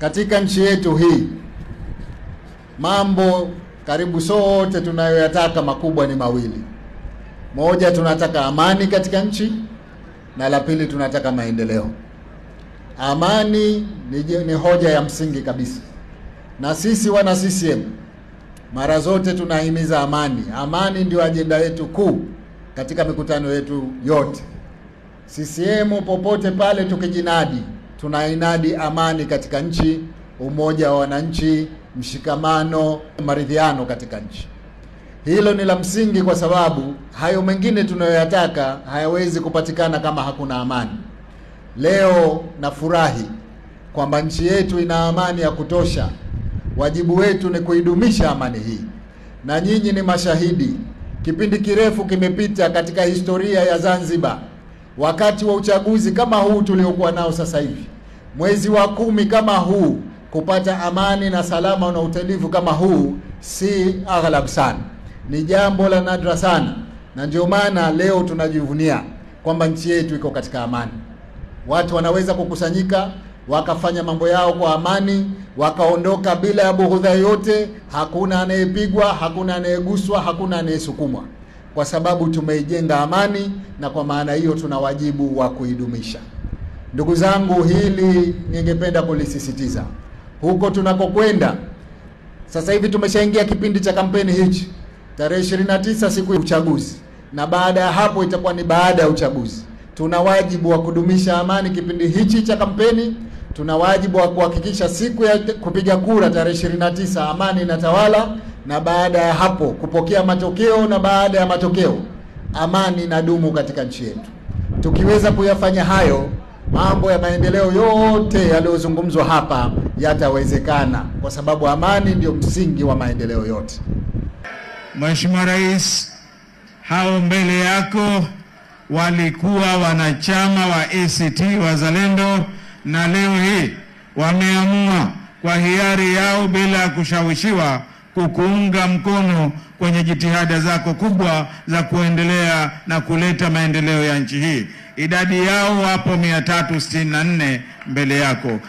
Katika nchi yetu hii, mambo karibu sote tunayoyataka makubwa ni mawili. Moja, tunataka amani katika nchi, na la pili tunataka maendeleo. Amani ni hoja ya msingi kabisa. Na sisi wana CCM mara zote tunahimiza amani. Amani ndio ajenda yetu kuu katika mikutano yetu yote. CCM popote pale tukijinadi, tunainadi amani katika nchi, umoja wa wananchi, mshikamano, maridhiano katika nchi. Hilo ni la msingi kwa sababu hayo mengine tunayoyataka hayawezi kupatikana kama hakuna amani. Leo nafurahi kwamba nchi yetu ina amani ya kutosha. Wajibu wetu ni kuidumisha amani hii. Na nyinyi ni mashahidi. Kipindi kirefu kimepita katika historia ya Zanzibar. Wakati wa uchaguzi kama huu tuliokuwa nao sasa hivi, mwezi wa 10 kama huu, kupata amani na salama na utulivu kama huu si aghlab sana, ni jambo la nadra sana. Na ndio maana leo tunajivunia kwamba nchi yetu iko katika amani. Watu wanaweza kukusanyika wakafanya mambo yao kwa amani, wakaondoka bila ya bughudha yote. Hakuna anayepigwa, hakuna anayeguswa, hakuna anayesukumwa, kwa sababu tumeijenga amani, na kwa maana hiyo tuna wajibu wa kuidumisha. Ndugu zangu, hili ningependa kulisisitiza. Huko tunakokwenda sasa hivi, tumeshaingia kipindi cha kampeni hichi. Tarehe 29 siku ya uchaguzi, na baada ya hapo itakuwa ni baada ya uchaguzi. Tuna wajibu wa kudumisha amani kipindi hichi cha kampeni. Tuna wajibu wa kuhakikisha siku ya kupiga kura tarehe 29 amani inatawala, na baada ya hapo kupokea matokeo, na baada ya matokeo amani inadumu katika nchi yetu. Tukiweza kuyafanya hayo, mambo ya maendeleo yote yaliyozungumzwa hapa yatawezekana, kwa sababu amani ndio msingi wa maendeleo yote. Mheshimiwa Rais, hao mbele yako walikuwa wanachama wa ACT Wazalendo, na leo hii wameamua kwa hiari yao bila kushawishiwa kukuunga mkono kwenye jitihada zako kubwa za kuendelea na kuleta maendeleo ya nchi hii. Idadi yao wapo 364 mbele yako.